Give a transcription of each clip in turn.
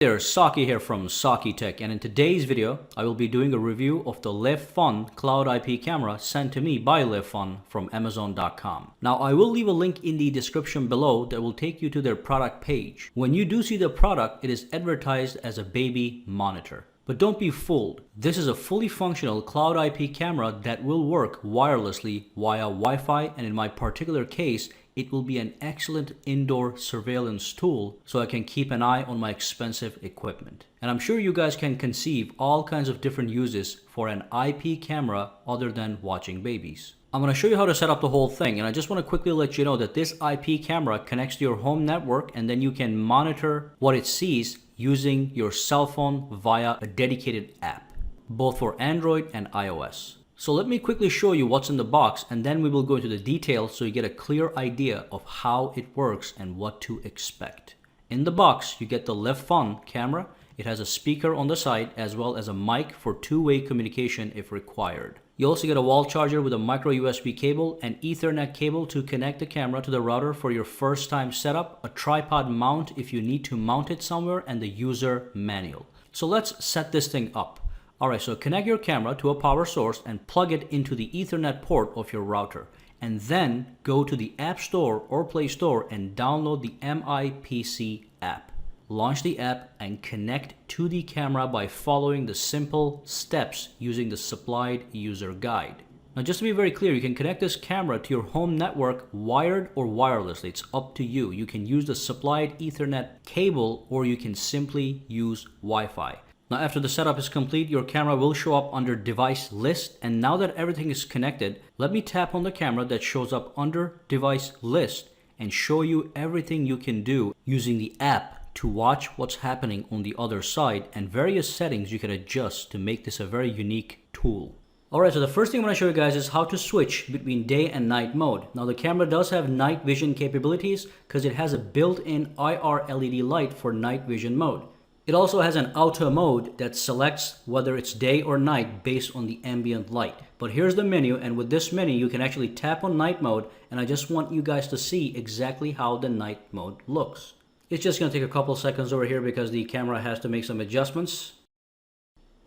There, Saki here from Saki Tech, and in today's video I will be doing a review of the LiveFun Cloud IP camera sent to me by LiveFun from Amazon.com. Now I will leave a link in the description below that will take you to their product page. When you do see the product, it is advertised as a baby monitor. But don't be fooled. This is a fully functional cloud IP camera that will work wirelessly via Wi-Fi, and in my particular case, it will be an excellent indoor surveillance tool so I can keep an eye on my expensive equipment. And I'm sure you guys can conceive all kinds of different uses for an IP camera other than watching babies. I'm going to show you how to set up the whole thing, and I just want to quickly let you know that this IP camera connects to your home network, and then you can monitor what it sees using your cell phone via a dedicated app, both for Android and iOS. So let me quickly show you what's in the box, and then we will go into the details so you get a clear idea of how it works and what to expect. In the box, you get the LiveFun camera. It has a speaker on the side as well as a mic for two-way communication if required. You also get a wall charger with a micro USB cable, an Ethernet cable to connect the camera to the router for your first time setup, a tripod mount if you need to mount it somewhere, and the user manual. So let's set this thing up. Alright, so connect your camera to a power source and plug it into the Ethernet port of your router. And then go to the App Store or Play Store and download the MIPC app. Launch the app and connect to the camera by following the simple steps using the supplied user guide. Now just to be very clear, you can connect this camera to your home network wired or wirelessly. It's up to you. You can use the supplied Ethernet cable or you can simply use Wi-Fi. Now after the setup is complete, your camera will show up under device list, and now that everything is connected, let me tap on the camera that shows up under device list and show you everything you can do using the app to watch what's happening on the other side and various settings you can adjust to make this a very unique tool. Alright, so the first thing I'm going to show you guys is how to switch between day and night mode. Now the camera does have night vision capabilities because it has a built-in IR LED light for night vision mode. It also has an auto mode that selects whether it's day or night based on the ambient light. But here's the menu, and with this menu you can actually tap on night mode, and I just want you guys to see exactly how the night mode looks. It's just going to take a couple seconds over here because the camera has to make some adjustments.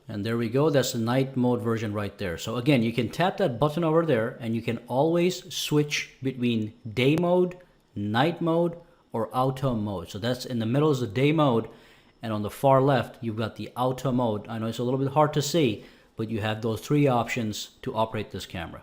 And there we go, that's the night mode version right there. So again, you can tap that button over there and you can always switch between day mode, night mode, or auto mode. So that's in the middle is the day mode. And on the far left, you've got the auto mode. I know it's a little bit hard to see, but you have those three options to operate this camera.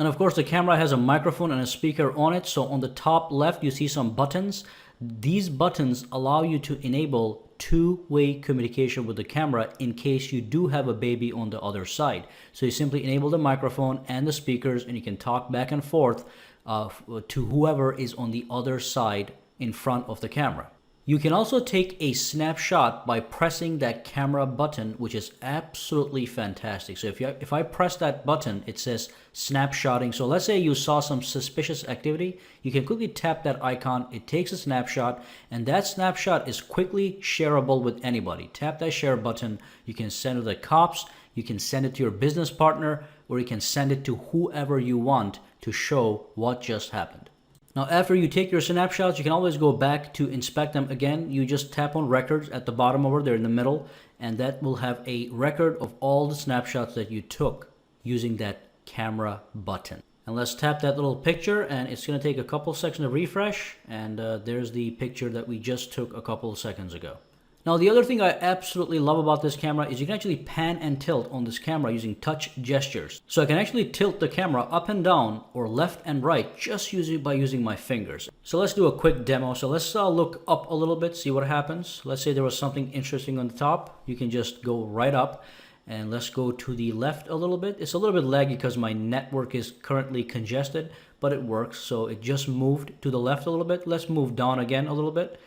And of course, the camera has a microphone and a speaker on it. So on the top left, you see some buttons. These buttons allow you to enable two-way communication with the camera in case you do have a baby on the other side. So you simply enable the microphone and the speakers, and you can talk back and forth to whoever is on the other side in front of the camera. You can also take a snapshot by pressing that camera button, which is absolutely fantastic. So if I press that button, it says snapshotting. So let's say you saw some suspicious activity, you can quickly tap that icon, it takes a snapshot, and that snapshot is quickly shareable with anybody. Tap that share button, you can send it to the cops, you can send it to your business partner, or you can send it to whoever you want to show what just happened. Now after you take your snapshots, you can always go back to inspect them again. You just tap on records at the bottom over there in the middle, and that will have a record of all the snapshots that you took using that camera button. And let's tap that little picture, and it's going to take a couple seconds to refresh, and there's the picture that we just took a couple of seconds ago. Now the other thing I absolutely love about this camera is you can actually pan and tilt on this camera using touch gestures. So I can actually tilt the camera up and down or left and right just by using my fingers. So let's do a quick demo. So let's look up a little bit, see what happens. Let's say there was something interesting on the top. You can just go right up, and let's go to the left a little bit. It's a little bit laggy because my network is currently congested, but it works. So it just moved to the left a little bit. Let's move down again a little bit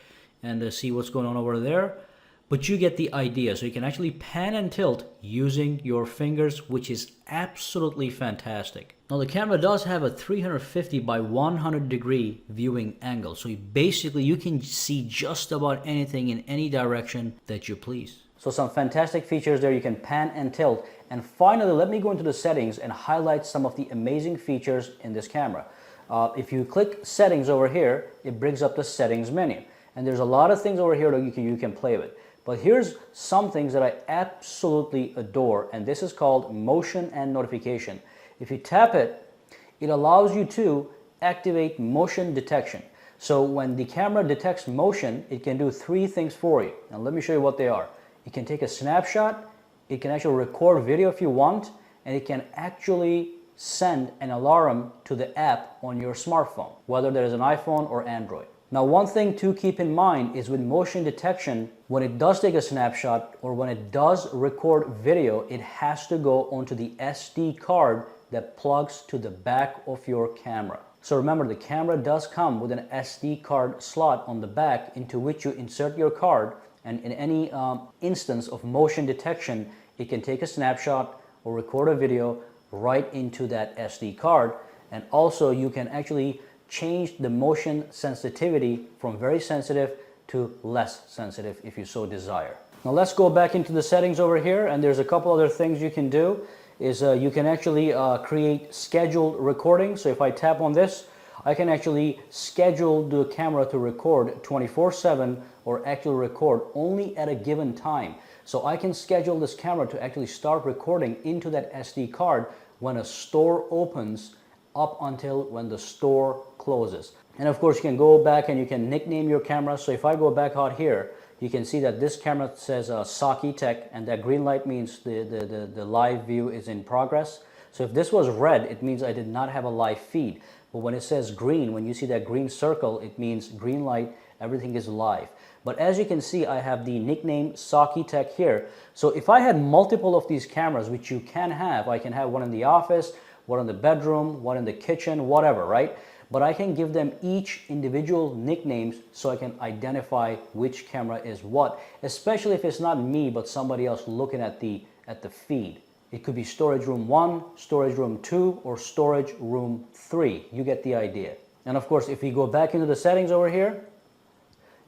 and see what's going on over there. But you get the idea. So you can actually pan and tilt using your fingers, which is absolutely fantastic. Now the camera does have a 350 by 100 degree viewing angle. So you can see just about anything in any direction that you please. So some fantastic features there. You can pan and tilt. And finally, let me go into the settings and highlight some of the amazing features in this camera. If you click settings over here, it brings up the settings menu. And there's a lot of things over here that you can play with. But here's some things that I absolutely adore, and this is called motion and notification. If you tap it, it allows you to activate motion detection. So when the camera detects motion, it can do three things for you. Now let me show you what they are. It can take a snapshot, it can actually record video if you want, and it can actually send an alarm to the app on your smartphone, whether there is an iPhone or Android. Now, one thing to keep in mind is with motion detection, when it does take a snapshot or when it does record video, it has to go onto the SD card that plugs to the back of your camera. So remember, the camera does come with an SD card slot on the back into which you insert your card, and in any instance of motion detection, it can take a snapshot or record a video right into that SD card. And also you can actually change the motion sensitivity from very sensitive to less sensitive if you so desire. Now let's go back into the settings over here, and there's a couple other things you can do. You can actually create scheduled recording. So if I tap on this, I can actually schedule the camera to record 24/7 or actually record only at a given time. So I can schedule this camera to actually start recording into that SD card when a store opens up until when the store closes. And of course you can go back and you can nickname your camera. So if I go back out here, you can see that this camera says Saki Tech, and that green light means the live view is in progress. So if this was red, it means I did not have a live feed. But when it says green, when you see that green circle, it means green light, everything is live. But as you can see, I have the nickname Saki Tech here. So if I had multiple of these cameras, which you can have, I can have one in the office, one in the bedroom, one in the kitchen, whatever, right? But I can give them each individual nicknames so I can identify which camera is what, especially if it's not me, but somebody else looking at the feed. It could be storage room 1, storage room 2, or storage room 3. You get the idea. And of course, if we go back into the settings over here,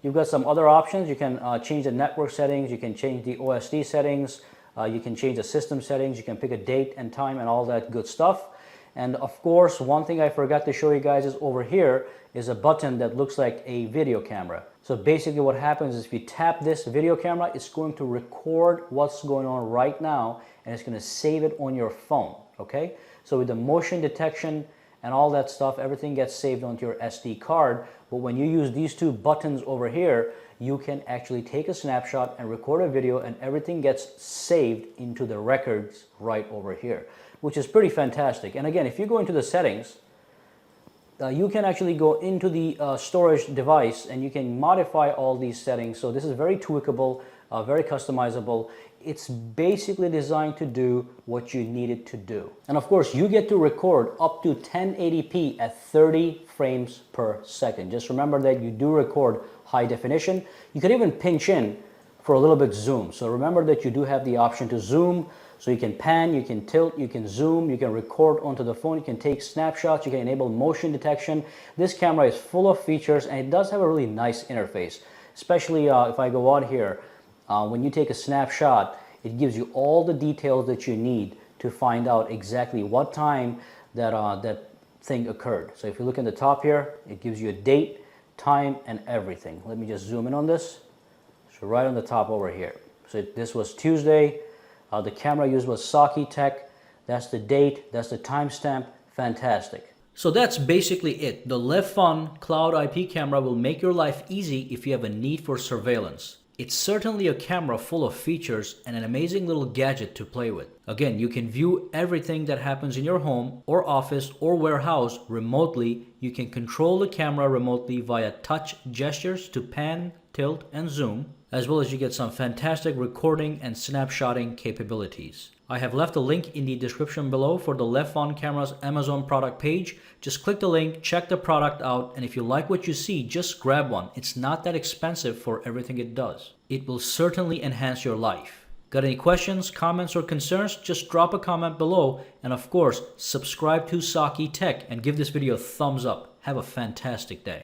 you've got some other options. You can change the network settings, you can change the OSD settings, you can change the system settings, you can pick a date and time and all that good stuff. And of course, one thing I forgot to show you guys is over here is a button that looks like a video camera. So basically what happens is if you tap this video camera, it's going to record what's going on right now, and it's going to save it on your phone, okay? So with the motion detection and all that stuff, everything gets saved onto your SD card. But when you use these two buttons over here, you can actually take a snapshot and record a video, and everything gets saved into the records right over here, which is pretty fantastic. And again, if you go into the settings, you can actually go into the storage device and you can modify all these settings. So this is very tweakable, very customizable. It's basically designed to do what you need it to do. And of course, you get to record up to 1080p at 30 frames per second. Just remember that you do record high definition. You can even pinch in for a little bit zoom. So remember that you do have the option to zoom. So you can pan, you can tilt, you can zoom, you can record onto the phone, you can take snapshots, you can enable motion detection. This camera is full of features, and it does have a really nice interface. Especially if I go out here, when you take a snapshot, it gives you all the details that you need to find out exactly what time that thing occurred. So if you look in the top here, it gives you a date, time, and everything. Let me just zoom in on this. So right on the top over here. So this was Tuesday. The camera used was Saki Tech. That's the date, that's the timestamp. Fantastic. So that's basically it. The LevFun Cloud IP camera will make your life easy if you have a need for surveillance. It's certainly a camera full of features and an amazing little gadget to play with. Again, you can view everything that happens in your home or office or warehouse remotely. You can control the camera remotely via touch gestures to pan, tilt, and zoom, as well as you get some fantastic recording and snapshotting capabilities. I have left a link in the description below for the LevFun Camera's Amazon product page. Just click the link, check the product out, and if you like what you see, just grab one. It's not that expensive for everything it does. It will certainly enhance your life. Got any questions, comments, or concerns? Just drop a comment below, and of course, subscribe to Saki Tech and give this video a thumbs up. Have a fantastic day.